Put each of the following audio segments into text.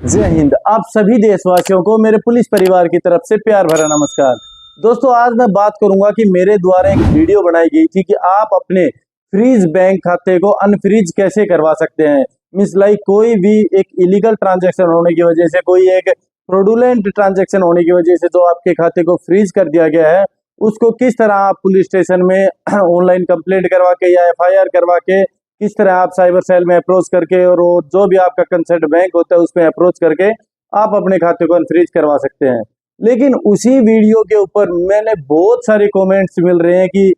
जय हिंद। आप सभी देशवासियों को मेरे पुलिस परिवार की तरफ से प्यार भरा नमस्कार। दोस्तों, आज मैं बात करूंगा कि मेरे द्वारा एक वीडियो बनाई गई थी कि आप अपने फ्रीज बैंक खाते को अनफ्रीज कैसे करवा सकते हैं। मींस लाइक कोई भी एक इलीगल ट्रांजैक्शन होने की वजह से, कोई एक फ्रॉडुलेंट ट्रांजैक्शन होने की वजह से जो आपके खाते को फ्रीज कर दिया गया है, उसको किस तरह आप पुलिस स्टेशन में ऑनलाइन कंप्लेंट करवा के या FIR करवा के, किस तरह आप साइबर सेल में अप्रोच करके और वो जो भी आपका कंसर्न बैंक होता है उसमें अप्रोच करके आप अपने खाते को अनफ्रीज करवा सकते हैं। लेकिन उसी वीडियो के ऊपर मैंने बहुत सारे कमेंट्स मिल रहे हैं कि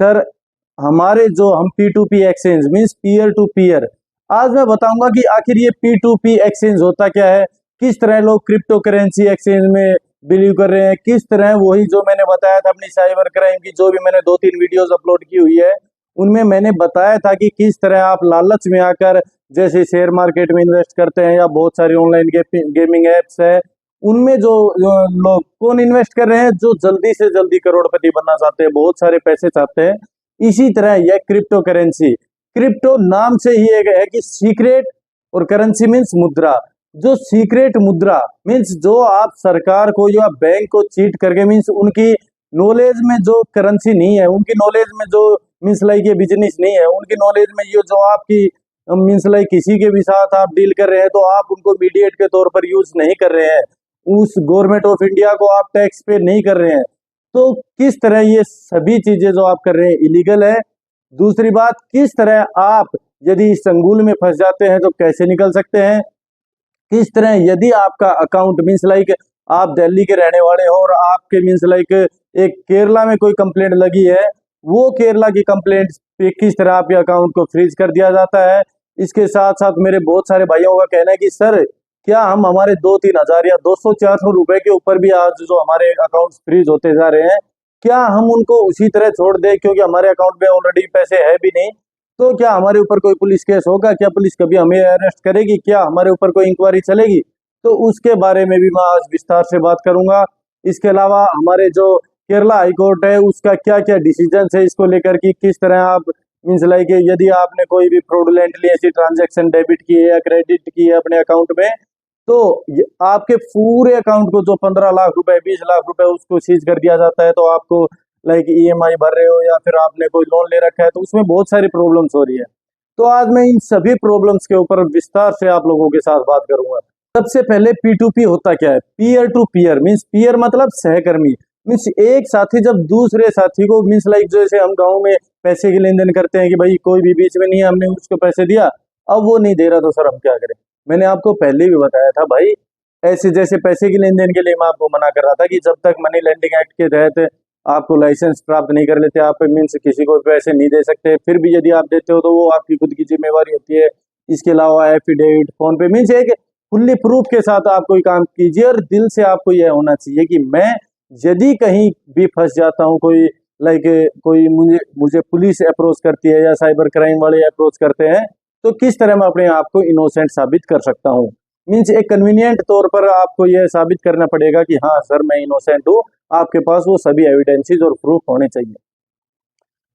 सर, हमारे जो हम P2P exchange means peer to peer, आज मैं बताऊंगा कि आखिर ये P2P एक्सचेंज होता क्या है, किस तरह लोग क्रिप्टो करेंसी एक्सचेंज में बिलीव कर रहे हैं, किस तरह वही जो मैंने बताया था अपनी साइबर क्राइम की जो भी मैंने 2-3 वीडियोस अपलोड की हुई है उनमें मैंने बताया था कि किस तरह आप लालच में आकर जैसे शेयर मार्केट में इन्वेस्ट करते हैं या बहुत सारी ऑनलाइन गेमिंग एप्स है, उनमें जो लोग कौन इन्वेस्ट कर रहे हैं, जो जल्दी से जल्दी करोड़पति बनना चाहते हैं, बहुत सारे पैसे चाहते हैं। इसी तरह यह क्रिप्टो करेंसी, क्रिप्टो नाम से ही एक है कि सीक्रेट, और करेंसी मीन्स मुद्रा। जो सीक्रेट मुद्रा मीन्स जो आप सरकार को या बैंक को चीट करके, मीन्स उनकी नॉलेज में जो करेंसी नहीं है, उनकी नॉलेज में जो मीन्स लाइक ये बिजनेस नहीं है, उनकी नॉलेज में ये जो आपकी मीन्स लाइक किसी के भी साथ आप डील कर रहे हैं तो आप उनको मीडिएट के तौर पर यूज नहीं कर रहे हैं, उस गवर्नमेंट ऑफ इंडिया को आप टैक्स पे नहीं कर रहे हैं, तो किस तरह ये सभी चीजें जो आप कर रहे हैं इलीगल है। दूसरी बात, किस तरह आप यदि इस चंगुल में फंस जाते हैं तो कैसे निकल सकते हैं। किस तरह यदि आपका अकाउंट मीन्स लाइक आप दिल्ली के रहने वाले हो और आपके मीन्स लाइक एक केरला में कोई कंप्लेंट लगी है, वो केरला की कंप्लेंट पे किस तरह आपके अकाउंट को फ्रीज कर दिया जाता है। इसके साथ साथ मेरे बहुत सारे भाइयों का कहना है कि सर, क्या हम हमारे 2-3 हजार या 200-400 रुपए के ऊपर भी आज जो हमारे अकाउंट फ्रीज होते जा रहे हैं, क्या हम उनको उसी तरह छोड़ दें, क्योंकि हमारे अकाउंट में ऑलरेडी पैसे है भी नहीं, तो क्या हमारे ऊपर कोई पुलिस केस होगा, क्या पुलिस कभी हमें अरेस्ट करेगी, क्या हमारे ऊपर कोई इंक्वायरी चलेगी। तो उसके बारे में भी मैं आज विस्तार से बात करूंगा। इसके अलावा हमारे जो केरला हाई कोर्ट है उसका क्या क्या डिसीजन है इसको लेकर कि किस तरह आप मीन्स लाइक यदि आपने कोई भी फ्रॉडुलेंटली ऐसी ट्रांजैक्शन डेबिट की है या क्रेडिट की है अपने अकाउंट में, तो आपके पूरे अकाउंट को जो 15 लाख रुपए 20 लाख रुपए उसको सीज कर दिया जाता है। तो आपको लाइक EMI भर रहे हो या फिर आपने कोई लोन ले रखा है तो उसमें बहुत सारी प्रॉब्लम्स हो रही है। तो आज मैं इन सभी प्रॉब्लम्स के ऊपर विस्तार से आप लोगों के साथ बात करूंगा। सबसे पहले P2P होता क्या है। Peer to peer means peer मतलब सहकर्मी, मीन्स एक साथी जब दूसरे साथी को मीन्स लाइक जैसे हम गाँव में पैसे की लेन देन करते हैं कि भाई कोई भी बीच में नहीं है, हमने उसको पैसे दिया, अब वो नहीं दे रहा तो सर हम क्या करें। मैंने आपको पहले भी बताया था भाई, ऐसे जैसे पैसे की लेन देन के लिए मैं आपको मना कर रहा था कि जब तक मनी लेंडिंग एक्ट के तहत आपको लाइसेंस प्राप्त नहीं कर लेते, आप मीन्स किसी को पैसे नहीं दे सकते, फिर भी यदि आप देते हो तो वो आपकी खुद की जिम्मेवारी होती है। इसके अलावा एफिडेविट, फोन पे मीन्स एक फुल्ली प्रूफ के साथ आप कोई काम कीजिए और दिल से आपको यह होना चाहिए कि मैं यदि कहीं भी फंस जाता हूँ, कोई लाइक कोई मुझे पुलिस अप्रोच करती है या साइबर क्राइम वाले अप्रोच करते हैं, तो किस तरह मैं अपने आप को इनोसेंट साबित कर सकता हूँ। मीन्स एक कन्वीनियंट तौर पर आपको यह साबित करना पड़ेगा कि हाँ सर मैं इनोसेंट हूँ, आपके पास वो सभी एविडेंसेस और प्रूफ होने चाहिए।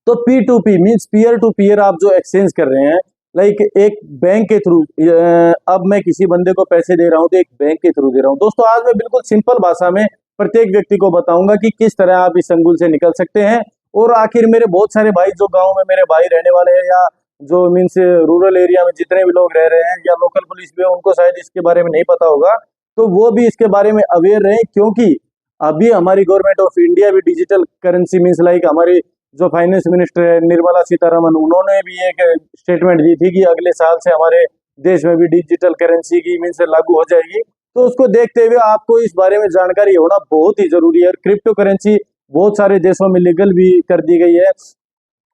तो P2P means peer to peer आप जो एक्सचेंज कर रहे हैं, लाइक एक बैंक के थ्रू, अब मैं किसी बंदे को पैसे दे रहा हूँ तो एक बैंक के थ्रू दे रहा हूँ। दोस्तों, आज मैं बिल्कुल सिंपल भाषा में प्रत्येक व्यक्ति को बताऊंगा कि किस तरह आप इस संगुल से निकल सकते हैं। और आखिर मेरे बहुत सारे भाई जो गाँव में मेरे भाई रहने वाले हैं या जो मीन्स रूरल एरिया में जितने भी लोग रह रहे हैं या लोकल पुलिस भी है, उनको शायद इसके बारे में नहीं पता होगा, तो वो भी इसके बारे में अवेयर रहे, क्योंकि अभी हमारी गवर्नमेंट ऑफ इंडिया भी डिजिटल करेंसी मीन्स लाइक हमारी जो फाइनेंस मिनिस्टर है निर्मला सीतारमन, उन्होंने भी एक स्टेटमेंट दी थी कि अगले साल से हमारे देश में भी डिजिटल करेंसी की मीन्स लागू हो जाएगी। तो उसको देखते हुए आपको इस बारे में जानकारी होना बहुत ही जरूरी है। और क्रिप्टो करेंसी बहुत सारे देशों में लीगल भी कर दी गई है,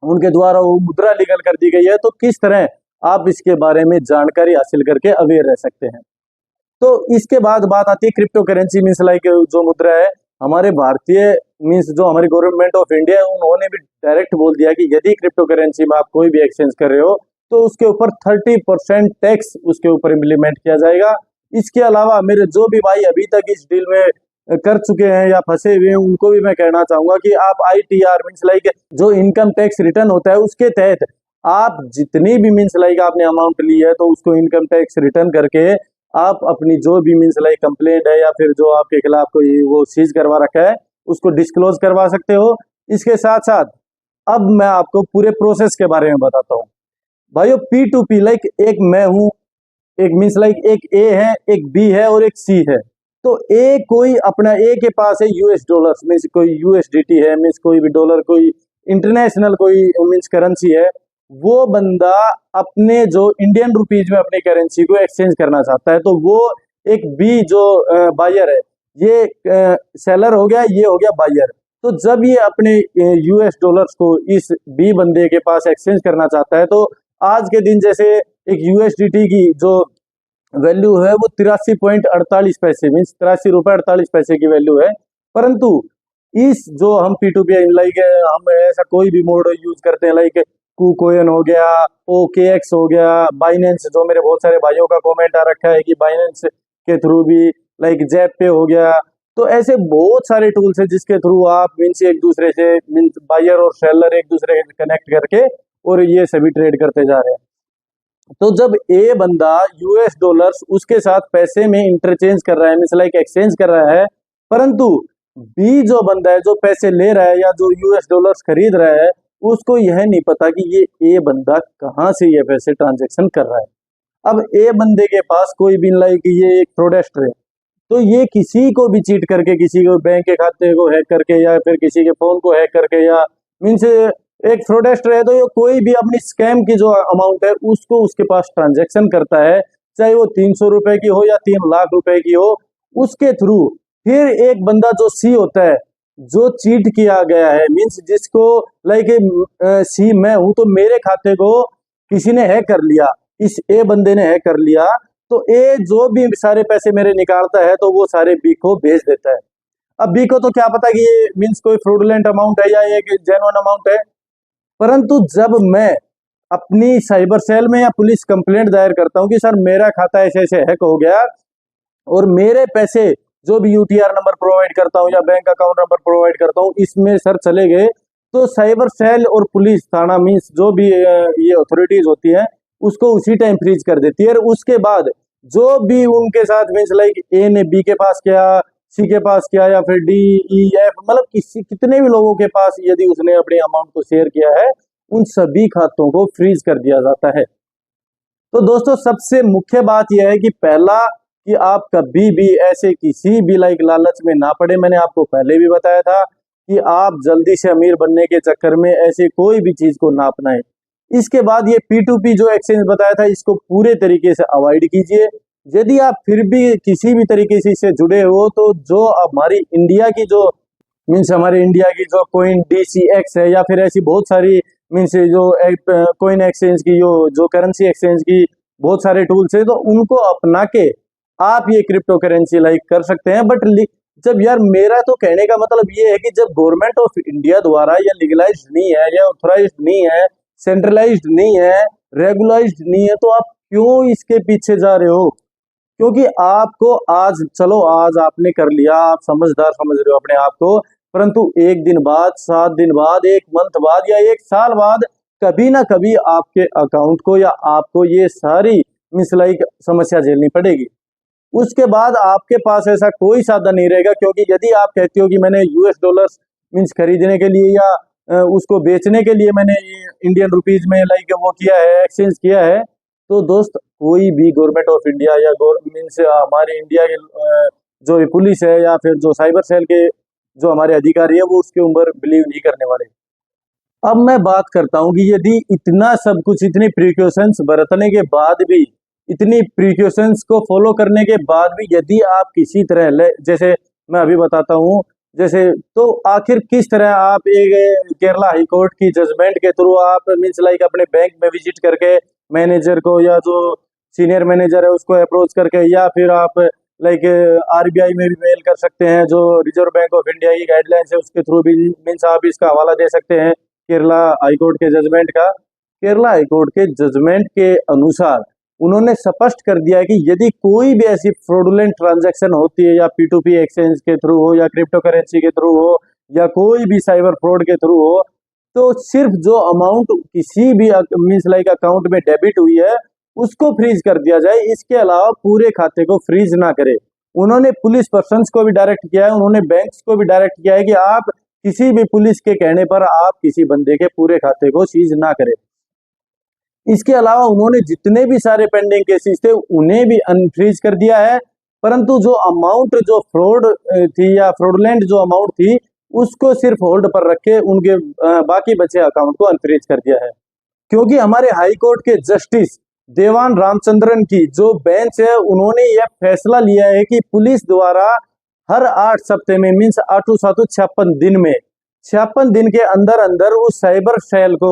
उनके द्वारा वो मुद्रा लीगल कर दी गई है। तो किस तरह आप इसके बारे में जानकारी हासिल करके अवेयर रह सकते हैं। तो इसके बाद बात आती है क्रिप्टो करेंसी मीन्स लाइक जो मुद्रा है, हमारे भारतीय मीन्स जो हमारी गवर्नमेंट ऑफ इंडिया है उन्होंने भी डायरेक्ट बोल दिया कि यदि क्रिप्टो करेंसी में आप कोई भी एक्सचेंज कर रहे हो तो उसके ऊपर 30% टैक्स उसके ऊपर इम्प्लीमेंट किया जाएगा। इसके अलावा मेरे जो भी भाई अभी तक इस डील में कर चुके हैं या फंसे हुए हैं, उनको भी मैं कहना चाहूंगा कि आप ITR मीन्स लाइक जो इनकम टैक्स रिटर्न होता है उसके तहत आप जितनी भी मीन्स लाइक आपने अमाउंट ली है तो उसको इनकम टैक्स रिटर्न करके आप अपनी जो भी मीन्स लाइक कंप्लेंट है या फिर जो आपके खिलाफ कोई वो सीज करवा रखा है उसको डिस्क्लोज करवा सकते हो। इसके साथ साथ अब मैं आपको पूरे प्रोसेस के बारे में बताता हूँ। भाइयों, P2P लाइक एक मैं हूँ, एक मीन्स लाइक एक ए है, एक बी है और एक सी है। तो ए कोई अपना ए के पास है यूएस डॉलर्स मीन्स कोई यूएसडीटी है मीन्स कोई भी डॉलर कोई इंटरनेशनल कोई मीन्स करेंसी है। वो बंदा अपने जो इंडियन रुपीज में अपनी करेंसी को एक्सचेंज करना चाहता है, तो वो एक बी जो बायर है, ये सेलर हो गया, ये हो गया बायर। तो जब ये अपने यूएस डॉलर्स को इस बी बंदे के पास एक्सचेंज करना चाहता है, तो आज के दिन जैसे एक यूएसडीटी की जो वैल्यू है वो 83.48 मीन्स 83 रुपये 48 की वैल्यू है। परंतु इस जो हम P2P लाइक हम ऐसा कोई भी मोड यूज करते हैं, लाइक KuCoin हो गया, OKX हो गया, बाइनेंस, जो मेरे बहुत सारे भाइयों का कमेंट आ रखा है कि बाइनेंस के थ्रू भी, लाइक जैप पे हो गया। तो ऐसे बहुत सारे टूल्स है जिसके थ्रू आप मीन्स एक दूसरे से मीन्स बायर और सेलर एक दूसरे से कनेक्ट करके और ये सभी ट्रेड करते जा रहे हैं। तो जब ए बंदा यूएस डॉलर्स उसके साथ पैसे में इंटरचेंज कर रहा है मीन्स लाइक एक्सचेंज कर रहा है, परंतु बी जो बंदा है जो पैसे ले रहा है या जो यूएस डॉलर्स खरीद रहा है, उसको यह नहीं पता कि ये ए बंदा कहाँ से ये पैसे ट्रांजेक्शन कर रहा है। अब ए बंदे के पास कोई भी लाइक ये एक फ्रॉडस्टर है, तो ये किसी को भी चीट करके, किसी को बैंक के खाते को हैक करके या फिर किसी के फोन को हैक करके, या मीन्स एक फ्रॉडस्टर है तो ये कोई भी अपनी स्कैम की जो अमाउंट है उसको उसके पास ट्रांजैक्शन करता है, चाहे वो 300 रुपए की हो या 3 लाख रुपए की हो, उसके थ्रू फिर एक बंदा जो सी होता है, जो चीट किया गया है मीन्स जिसको लाइक सी मैं हूं, तो मेरे खाते को किसी ने हैक कर लिया, इस ए बंदे ने हैक कर लिया, तो ए जो भी सारे पैसे मेरे निकालता है तो वो सारे बी को भेज देता है। अब बी को तो क्या पता कि ये मीन्स कोई फ्रॉडुलेंट अमाउंट है या एक जेन्युइन अमाउंट है। परंतु जब मैं अपनी साइबर सेल में या पुलिस कंप्लेंट दायर करता हूं कि सर मेरा खाता ऐसे ऐसे हैक हो गया और मेरे पैसे जो भी यूटीआर नंबर प्रोवाइड करता हूं या बैंक अकाउंट नंबर प्रोवाइड करता हूं इसमें सर चले गए, तो साइबर सेल और पुलिस थाना मीन्स जो भी ये अथॉरिटीज होती है उसको उसी टाइम फ्रीज कर देती है। और उसके बाद जो भी उनके साथ मीन्स लाइक ए ने बी के पास किया, सी के पास किया या फिर डी ई एफ, मतलब किसी कितने भी लोगों के पास यदि उसने अपने अमाउंट को शेयर किया है, उन सभी खातों को फ्रीज कर दिया जाता है। तो दोस्तों सबसे मुख्य बात यह है कि पहला कि आप कभी भी ऐसे किसी भी लाइक लालच में ना पड़े। मैंने आपको पहले भी बताया था कि आप जल्दी से अमीर बनने के चक्कर में ऐसे कोई भी चीज को ना अपनाएं। इसके बाद ये P2P जो एक्सचेंज बताया था इसको पूरे तरीके से अवॉइड कीजिए। यदि आप फिर भी किसी भी तरीके से इससे जुड़े हो, तो जो हमारी इंडिया की जो मीन्स हमारे इंडिया की जो कोइन DCX है या फिर ऐसी बहुत सारी मीन्स जो कोइन एक्सचेंज की जो करेंसी एक्सचेंज की बहुत सारे टूल्स है, तो उनको अपना के आप ये क्रिप्टो करेंसी लाइक कर सकते हैं। बट जब यार मेरा तो कहने का मतलब ये है कि जब गवर्नमेंट ऑफ इंडिया द्वारा या लीगलाइज नहीं है या ऑथोराइज नहीं है, सेंट्रलाइज्ड नहीं है, रेगुलाइज्ड नहीं है, तो आप क्यों इसके पीछे जा रहे हो? क्योंकि आपको आज चलो आज आपने कर लिया, आप समझदार समझ रहे हो अपने आप को, परंतु एक दिन बाद, 7 दिन बाद, एक मंथ बाद या एक साल बाद कभी ना कभी आपके अकाउंट को या आपको ये सारी मिसलाइक समस्या झेलनी पड़ेगी। उसके बाद आपके पास ऐसा कोई साधन नहीं रहेगा, क्योंकि यदि आप कहते हो कि मैंने यूएस डॉलर्स मीन्स खरीदने के लिए या उसको बेचने के लिए मैंने इंडियन रुपीज में लाइक वो किया है, एक्सचेंज किया है, तो दोस्त कोई भी गवर्नमेंट ऑफ इंडिया या मीन्स हमारे इंडिया के जो पुलिस है या फिर जो साइबर सेल के जो हमारे अधिकारी है वो उसके ऊपर बिलीव नहीं करने वाले। अब मैं बात करता हूँ कि यदि इतना सब कुछ, इतनी प्रिकॉशंस बरतने के बाद भी, इतनी प्रिकॉशंस को फॉलो करने के बाद भी यदि आप किसी तरह जैसे मैं अभी बताता हूँ जैसे, तो आखिर किस तरह आप एक केरला हाई कोर्ट की जजमेंट के थ्रू आप मीन्स लाइक अपने बैंक में विजिट करके मैनेजर को या जो सीनियर मैनेजर है उसको अप्रोच करके, या फिर आप लाइक आरबीआई में भी मेल कर सकते हैं, जो रिजर्व बैंक ऑफ इंडिया की गाइडलाइंस है उसके थ्रू भी मीन्स आप इसका हवाला दे सकते हैं केरला हाईकोर्ट के जजमेंट का। केरला हाईकोर्ट के जजमेंट के अनुसार उन्होंने स्पष्ट कर दिया है कि यदि कोई भी ऐसी फ्रॉडुलेंट ट्रांजैक्शन होती है, या P2P एक्सचेंज के थ्रू हो या क्रिप्टो करेंसी के थ्रू हो या कोई भी साइबर फ्रॉड के थ्रू हो, तो सिर्फ जो अमाउंट किसी भी मीन्स लाइक अकाउंट में डेबिट हुई है उसको फ्रीज कर दिया जाए, इसके अलावा पूरे खाते को फ्रीज ना करे। उन्होंने पुलिस पर्सन को भी डायरेक्ट किया है, उन्होंने बैंक्स को भी डायरेक्ट किया है कि आप किसी भी पुलिस के कहने पर आप किसी बंदे के पूरे खाते को सीज ना करें। इसके अलावा उन्होंने जितने भी सारे पेंडिंग केसेस थे उन्हें भी अनफ्रीज कर दिया है, परंतु जो अमाउंट जो फ्रॉड थी या फ्रॉडलेंट जो अमाउंट थी उसको सिर्फ होल्ड पर रखे उनके बाकी बचे अकाउंट को अनफ्रीज कर दिया है। क्योंकि हमारे हाई कोर्ट के जस्टिस देवान रामचंद्रन की जो बेंच है उन्होंने यह फैसला लिया है कि पुलिस द्वारा हर 8 सप्ताह में मीन्स 8 सातु 56 दिन में 56 दिन के अंदर अंदर उस साइबर सेल को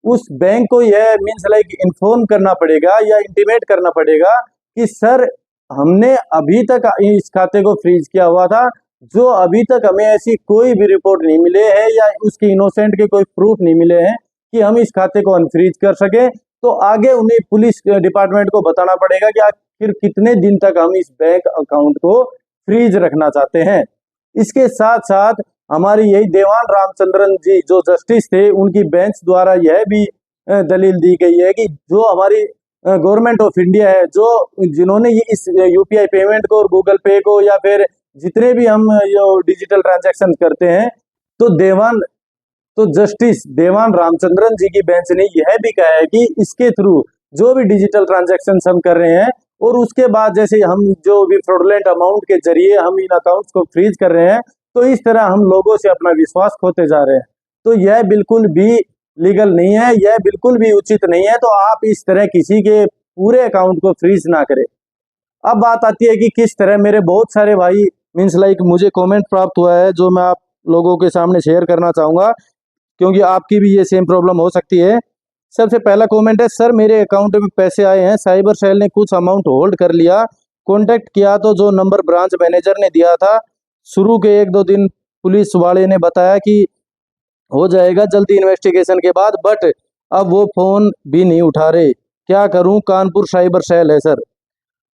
उस बैंक को यह मीन्स लाइक इन्फॉर्म करना पड़ेगा या इंटीमेट करना पड़ेगा कि सर हमने अभी तक इस खाते को फ्रीज किया हुआ था, जो अभी तक हमें ऐसी कोई भी रिपोर्ट नहीं मिले है या उसकी इनोसेंट के कोई प्रूफ नहीं मिले हैं कि हम इस खाते को अनफ्रीज कर सके, तो आगे उन्हें पुलिस डिपार्टमेंट को बताना पड़ेगा कि आखिर कितने दिन तक हम इस बैंक अकाउंट को फ्रीज रखना चाहते हैं। इसके साथ साथ हमारी यही देवान रामचंद्रन जी जो जस्टिस थे उनकी बेंच द्वारा यह भी दलील दी गई है कि जो हमारी गवर्नमेंट ऑफ इंडिया है जो जिन्होंने ये इस यूपीआई पेमेंट को और गूगल पे को या फिर जितने भी हम जो डिजिटल ट्रांजैक्शन करते हैं तो जस्टिस देवान रामचंद्रन जी की बेंच ने यह भी कहा है कि इसके थ्रू जो भी डिजिटल ट्रांजैक्शन हम कर रहे हैं और उसके बाद जैसे हम जो भी फ्रॉडलेंट अमाउंट के जरिए हम इन अकाउंट्स को फ्रीज कर रहे हैं, तो इस तरह हम लोगों से अपना विश्वास खोते जा रहे हैं। तो यह बिल्कुल भी लीगल नहीं है, यह बिल्कुल भी उचित नहीं है। तो आप इस तरह किसी के पूरे अकाउंट को फ्रीज ना करें। अब बात आती है कि किस तरह मेरे बहुत सारे भाई मीन्स लाइक मुझे कमेंट प्राप्त हुआ है जो मैं आप लोगों के सामने शेयर करना चाहूँगा, क्योंकि आपकी भी ये सेम प्रॉब्लम हो सकती है। सबसे पहला कमेंट है, सर मेरे अकाउंट में पैसे आए हैं, साइबर सेल ने कुछ अमाउंट होल्ड कर लिया, कांटेक्ट किया तो जो नंबर ब्रांच मैनेजर ने दिया था शुरू के 1-2 दिन पुलिस वाले ने बताया कि हो जाएगा जल्दी इन्वेस्टिगेशन के बाद, बट अब वो फोन भी नहीं उठा रहे, क्या करूं, कानपुर साइबर सेल है सर।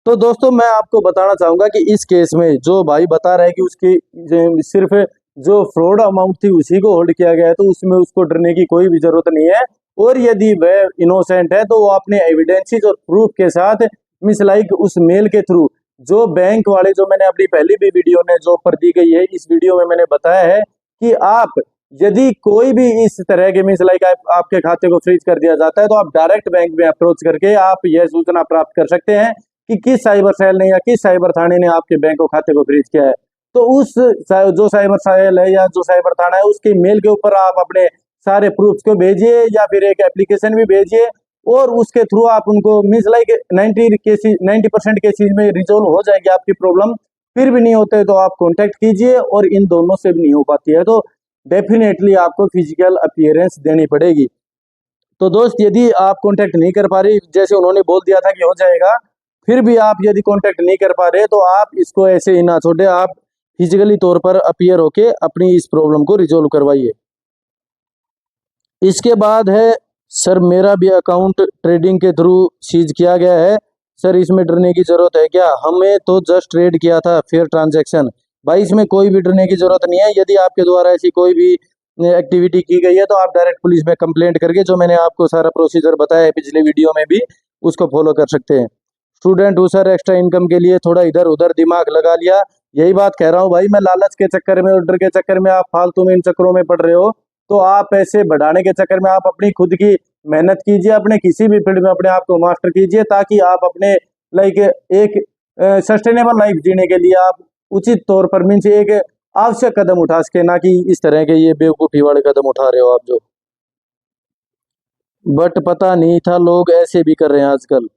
तो दोस्तों मैं आपको बताना चाहूँगा कि इस केस में जो भाई बता रहा है कि उसकी सिर्फ जो फ्रॉड अमाउंट थी उसी को होल्ड किया गया है, तो उसमें उसको डरने की कोई भी जरूरत नहीं है। और यदि वह इनोसेंट है तो वो अपने एविडेंसेस और प्रूफ के साथ मिस लाइक उस मेल के थ्रू जो बैंक वाले जो मैंने अपनी पहली भी वीडियो में जो पर दी गई है इस वीडियो में मैंने बताया है कि आप यदि कोई भी इस तरह के मिस लाइक आपके खाते को फ्रीज कर दिया जाता है तो आप डायरेक्ट बैंक में अप्रोच करके आप यह सूचना प्राप्त कर सकते हैं कि किस साइबर सेल ने या किस साइबर थाने ने आपके बैंक खाते को फ्रीज किया है। तो उस जो साइबर सेल है या जो साइबर थाना है उसके मेल के ऊपर आप अपने सारे प्रूफ्स को भेजिए या फिर एक एप्लीकेशन भी भेजिए और उसके थ्रू आप उनको मीन्स लाइक 90% केसेज में रिजोल्व हो जाएगी आपकी प्रॉब्लम। फिर भी नहीं होते तो आप कांटेक्ट कीजिए और इन दोनों से भी नहीं हो पाती है तो डेफिनेटली आपको फिजिकल अपीयरेंस देनी पड़ेगी। तो दोस्त यदि आप कांटेक्ट नहीं कर पा रही, जैसे उन्होंने बोल दिया था कि हो जाएगा, फिर भी आप यदि कांटेक्ट नहीं कर पा रहे तो आप इसको ऐसे ही ना छोड़े, आप फिजिकली तौर पर अपीयर होके अपनी इस प्रॉब्लम को रिजोल्व करवाइए। इसके बाद है, सर मेरा भी अकाउंट ट्रेडिंग के थ्रू सीज किया गया है, सर इसमें डरने की जरूरत है क्या? हमें तो जस्ट ट्रेड किया था, फेयर ट्रांजैक्शन। भाई इसमें कोई भी डरने की जरूरत नहीं है। यदि आपके द्वारा ऐसी कोई भी एक्टिविटी की गई है तो आप डायरेक्ट पुलिस में कंप्लेंट करके जो मैंने आपको सारा प्रोसीजर बताया है पिछले वीडियो में भी उसको फॉलो कर सकते हैं। स्टूडेंट हूँ सर, एक्स्ट्रा इनकम के लिए थोड़ा इधर उधर दिमाग लगा लिया। यही बात कह रहा हूँ भाई, मैं लालच के चक्कर में, ऑर्डर के चक्कर में आप फालतू में इन चक्करों में पड़ रहे हो। तो आप पैसे बढ़ाने के चक्कर में आप अपनी खुद की मेहनत कीजिए, अपने किसी भी फील्ड में अपने आप को मास्टर कीजिए ताकि आप अपने लाइक एक सस्टेनेबल लाइफ जीने के लिए आप उचित तौर पर मीन्स एक आवश्यक कदम उठा सके, ना कि इस तरह के ये बेवकूफ़ी वाले कदम उठा रहे हो आप जो। बट पता नहीं था लोग ऐसे भी कर रहे हैं आजकल।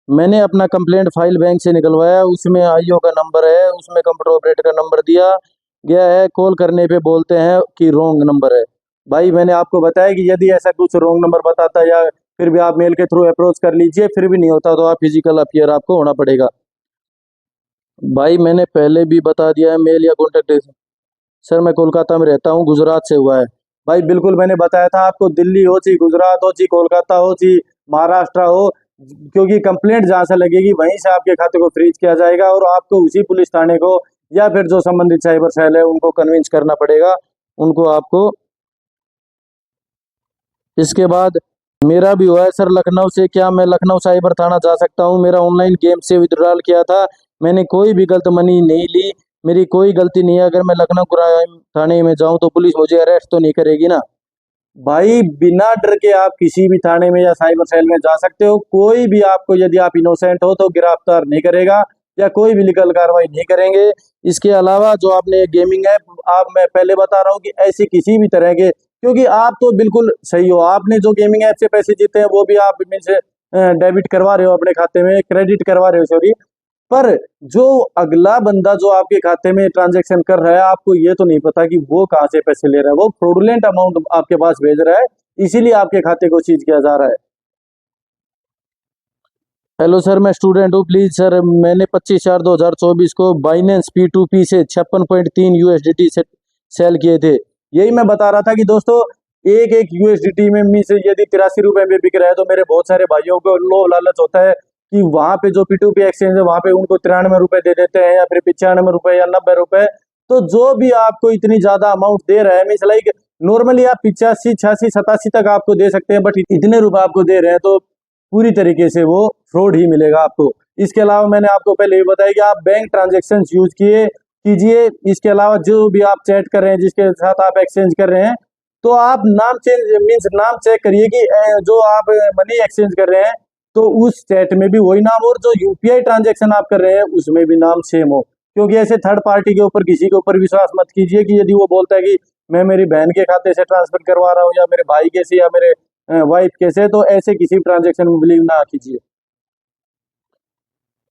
मैंने अपना कंप्लेंट फाइल बैंक से निकलवाया, उसमें आईओ का नंबर है, उसमें कंप्यूटर ऑपरेटर का नंबर दिया गया है, कॉल करने पे बोलते हैं कि रॉन्ग नंबर है। भाई मैंने आपको बताया कि यदि ऐसा कुछ रॉन्ग नंबर बताता है या फिर भी आप मेल के थ्रू अप्रोच कर लीजिए, फिर भी नहीं होता तो आप फिजिकल अपीयर आपको होना पड़ेगा। भाई मैंने पहले भी बता दिया है, मेल या कॉन्टेक्ट। सर मैं कोलकाता में रहता हूँ, गुजरात से हुआ है। भाई बिल्कुल मैंने बताया था आपको, दिल्ली हो चाहे गुजरात हो चाहे कोलकाता हो चाहे महाराष्ट्र हो, क्योंकि कंप्लेंट जहाँ से लगेगी वहीं से आपके खाते को फ्रीज किया जाएगा और आपको उसी पुलिस थाने को या फिर जो संबंधित साइबर सेल है उनको कन्विंस करना पड़ेगा उनको आपको। इसके बाद मेरा भी हुआ है सर लखनऊ से। क्या मैं लखनऊ साइबर थाना जा सकता हूँ? मेरा ऑनलाइन गेम से विड्रॉल किया था, मैंने कोई भी गलत मनी नहीं ली, मेरी कोई गलती नहीं है। अगर मैं लखनऊ क्राइम थाने में जाऊँ तो पुलिस मुझे अरेस्ट तो नहीं करेगी ना? भाई बिना डर के आप किसी भी थाने में या साइबर सेल में जा सकते हो। कोई भी आपको, यदि आप इनोसेंट हो तो गिरफ्तार नहीं करेगा या कोई भी लीगल कार्रवाई नहीं करेंगे। इसके अलावा जो आपने गेमिंग ऐप, आप, मैं पहले बता रहा हूँ कि ऐसी किसी भी तरह के, क्योंकि आप तो बिल्कुल सही हो, आपने जो गेमिंग ऐप से पैसे जीते हैं वो भी आप इनमें से डेबिट करवा रहे हो अपने खाते में, क्रेडिट करवा रहे हो सॉरी। पर जो अगला बंदा जो आपके खाते में ट्रांजैक्शन कर रहा है, आपको ये तो नहीं पता कि वो कहाँ से पैसे ले रहा है, वो फ्रॉडुलेंट अमाउंट आपके पास भेज रहा है, इसीलिए आपके खाते को सीज किया जा रहा है। हेलो सर, मैं स्टूडेंट हूँ। प्लीज़ सर, मैंने 25/4/2024 को बाइनेंस P2P से 56.3 USDT से सेल किए थे। यही मैं बता रहा था कि दोस्तों, एक एक USDT में मीन्स यदि 83 रुपए में बिक रहा है तो मेरे बहुत सारे भाइयों को लोभ लालच होता है कि वहां पे जो P2P एक्सचेंज है वहां पे उनको 93 रुपए दे देते हैं या फिर 95 रुपए या 90 रुपए। तो जो भी आपको इतनी ज्यादा अमाउंट दे रहा है, मीन्स लाइक नॉर्मली आप 85, 86, 87 तक आपको दे सकते हैं, बट इतने रुपए आपको दे रहे हैं तो पूरी तरीके से वो फ्रॉड ही मिलेगा आपको। इसके अलावा मैंने आपको पहले ही बताया कि आप बैंक ट्रांजेक्शन यूज कीजिए। इसके अलावा जो भी आप चैट कर रहे हैं, जिसके साथ आप एक्सचेंज कर रहे हैं, तो आप नाम चेंज मीन्स नाम चेक करिए कि जो आप मनी एक्सचेंज कर रहे हैं तो उस चैट में भी वही नाम, और जो यूपीआई ट्रांजेक्शन आप कर रहे हैं उसमें भी नाम सेम हो। क्योंकि ऐसे थर्ड पार्टी के ऊपर किसी के ऊपर विश्वास मत कीजिए कि यदि वो बोलता है कि मैं मेरी बहन के खाते से ट्रांसफर करवा रहा हूँ या मेरे भाई के से या मेरे वाइफ कैसे, तो ऐसे किसी ट्रांजेक्शन में बिलीव ना कीजिए।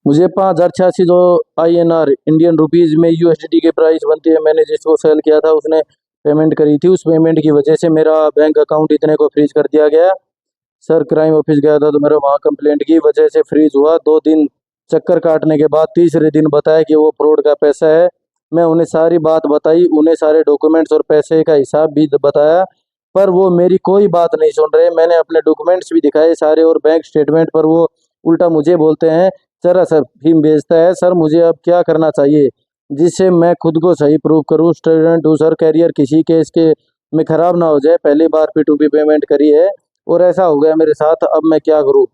मुझे 5,086 जो INR इंडियन रुपीज में USDT के प्राइस बनती है, मैंने जिसको सेल किया था उसने पेमेंट करी थी, उस पेमेंट की वजह से मेरा बैंक अकाउंट इतने को फ्रीज कर दिया गया। सर क्राइम ऑफिस गया था तो मेरा वहाँ कंप्लेंट की वजह से फ्रीज हुआ। 2 दिन चक्कर काटने के बाद तीसरे दिन बताया कि वो फ्रॉड का पैसा है। मैं उन्हें सारी बात बताई, उन्हें सारे डॉक्यूमेंट्स और पैसे का हिसाब भी बताया, पर वो मेरी कोई बात नहीं सुन रहे। मैंने अपने डॉक्यूमेंट्स भी दिखाए सारे और बैंक स्टेटमेंट, पर वो उल्टा मुझे बोलते हैं सर सर फीम भेजता है। सर मुझे अब क्या करना चाहिए जिससे मैं खुद को सही प्रूव करूं? स्टूडेंट हूँ सर, कैरियर किसी केस के में खराब ना हो जाए। पहली बार P2P पेमेंट करी है और ऐसा हो गया मेरे साथ, अब मैं क्या करूं?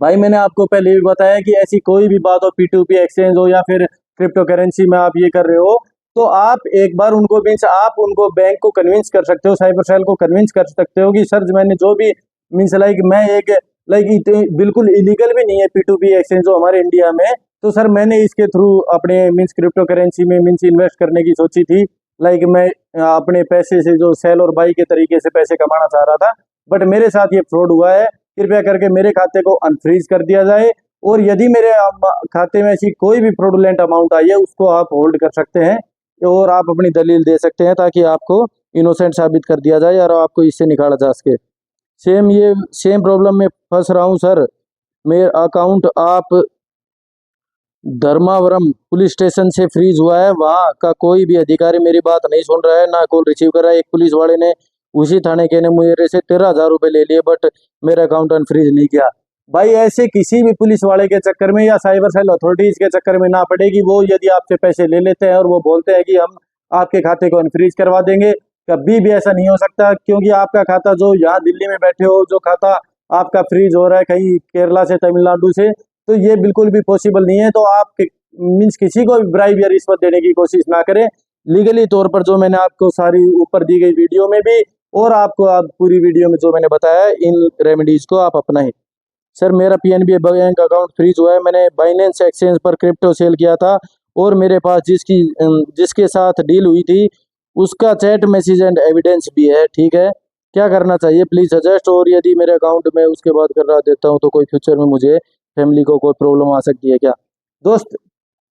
भाई मैंने आपको पहले भी बताया कि ऐसी कोई भी बात हो, P2P एक्सचेंज हो या फिर क्रिप्टो करेंसी में आप ये कर रहे हो, तो आप एक बार उनको मीन्स आप उनको बैंक को कन्विंस कर सकते हो, साइबर सेल को कन्विंस कर सकते हो कि सर मैंने जो भी मीन्स लाइक मैं एक लाइक बिल्कुल इलीगल भी नहीं है P2P एक्सचेंज जो हमारे इंडिया में, तो सर मैंने इसके थ्रू अपने मीन्स क्रिप्टो करेंसी में मीन्स इन्वेस्ट करने की सोची थी। लाइक मैं अपने पैसे से जो सेल और बाई के तरीके से पैसे कमाना चाह रहा था, बट मेरे साथ ये फ्रॉड हुआ है। कृपया करके मेरे खाते को अनफ्रीज कर दिया जाए, और यदि मेरे खाते में ऐसी कोई भी फ्रॉडुलेंट अमाउंट आई है उसको आप होल्ड कर सकते हैं और आप अपनी दलील दे सकते हैं ताकि आपको इनोसेंट साबित कर दिया जाए और आपको इससे निकाला जा सके। सेम प्रॉब्लम में फंस रहा हूँ सर। मेरा अकाउंट आप धर्मावरम पुलिस स्टेशन से फ्रीज हुआ है, वहाँ का कोई भी अधिकारी मेरी बात नहीं सुन रहा है, ना कॉल रिसीव कर रहा है। एक पुलिस वाले ने उसी थाने के ने मेरे से 13,000 रुपये ले लिए, बट मेरा अकाउंट अनफ्रीज नहीं किया। भाई ऐसे किसी भी पुलिस वाले के चक्कर में या साइबर सेल अथॉरिटीज के चक्कर में ना पड़ेगी। वो यदि आपसे पैसे ले लेते हैं और वो बोलते हैं कि हम आपके खाते को अनफ्रीज करवा देंगे, कभी भी ऐसा नहीं हो सकता। क्योंकि आपका खाता जो यहाँ दिल्ली में बैठे हो, जो खाता आपका फ्रीज हो रहा है कहीं केरला से, तमिलनाडु से, तो ये बिल्कुल भी पॉसिबल नहीं है। तो आप मीन्स किसी को भी ब्राइब या रिश्वत देने की कोशिश ना करें। लीगली तौर पर जो मैंने आपको सारी ऊपर दी गई वीडियो में भी और आपको आप पूरी वीडियो में जो मैंने बताया है, इन रेमेडीज को आप अपनाएं। सर मेरा PNB बैंक अकाउंट फ्रीज हुआ है। मैंने बाइनेंस एक्सचेंज पर क्रिप्टो सेल किया था और मेरे पास जिसके साथ डील हुई थी उसका चैट मैसेज एंड एविडेंस भी है। ठीक है, क्या करना चाहिए प्लीज सजेस्ट? और यदि मेरे अकाउंट में उसके बाद कर रहा देता हूँ तो कोई फ्यूचर में मुझे फैमिली को कोई प्रॉब्लम आ सकती है क्या? दोस्त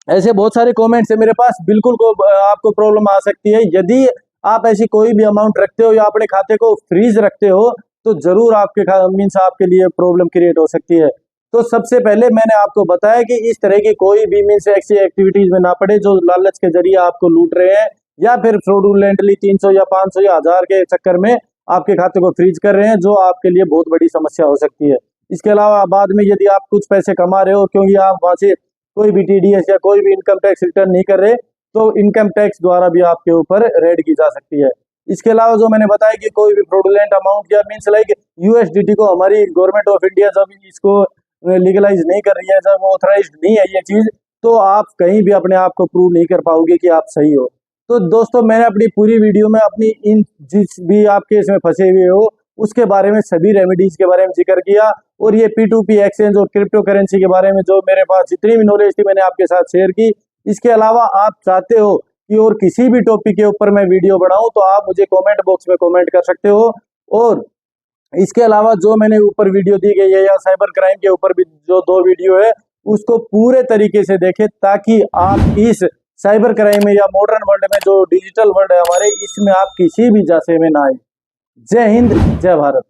ऐसे बहुत सारे कमेंट्स है मेरे पास, बिल्कुल को आपको प्रॉब्लम आ सकती है। यदि आप ऐसी कोई भी अमाउंट रखते हो या अपने खाते को फ्रीज रखते हो तो जरूर आपके मीन्स आपके लिए प्रॉब्लम क्रिएट हो सकती है। तो सबसे पहले मैंने आपको बताया कि इस तरह की कोई भी मीन्स ऐसी एक्टिविटीज में ना पड़े जो लालच के जरिए आपको लूट रहे हैं या फिर फ्रॉडुलेंटली 300 या 500 या 1000 के चक्कर में आपके खाते को फ्रीज कर रहे हैं, जो आपके लिए बहुत बड़ी समस्या हो सकती है। इसके अलावा बाद में यदि आप कुछ पैसे कमा रहे हो क्योंकि आप वहां से कोई भी TDS या कोई भी इनकम टैक्स रिटर्न नहीं कर रहे, तो इनकम टैक्स द्वारा भी आपके ऊपर रेड की जा सकती है। इसके अलावा जो मैंने बताया कि कोई भी फ्रॉडुलेंट अमाउंट या मीन्स लाइक यूएसडीटी को हमारी गवर्नमेंट ऑफ इंडिया जब इसको लीगलाइज नहीं कर रही है, जब ऑथराइज्ड नहीं है ये चीज, तो आप कहीं भी अपने आप को प्रूव नहीं कर पाओगे कि आप सही हो। तो दोस्तों मैंने अपनी पूरी वीडियो में अपनी इन जिस भी आप केस में फंसे हुए हो उसके बारे में सभी रेमेडीज के बारे में जिक्र किया, और ये P2P एक्सचेंज और क्रिप्टो करेंसी के बारे में जो मेरे पास जितनी भी नॉलेज थी मैंने आपके साथ शेयर की। इसके अलावा आप चाहते हो कि और किसी भी टॉपिक के ऊपर मैं वीडियो बनाऊं तो आप मुझे कमेंट बॉक्स में कमेंट कर सकते हो। और इसके अलावा जो मैंने ऊपर वीडियो दी गई है या साइबर क्राइम के ऊपर भी जो 2 वीडियो है उसको पूरे तरीके से देखें, ताकि आप इस साइबर क्राइम में या मॉडर्न वर्ल्ड में जो डिजिटल वर्ल्ड है हमारे, इसमें आप किसी भी जासे में ना आए। जय हिंद, जय भारत।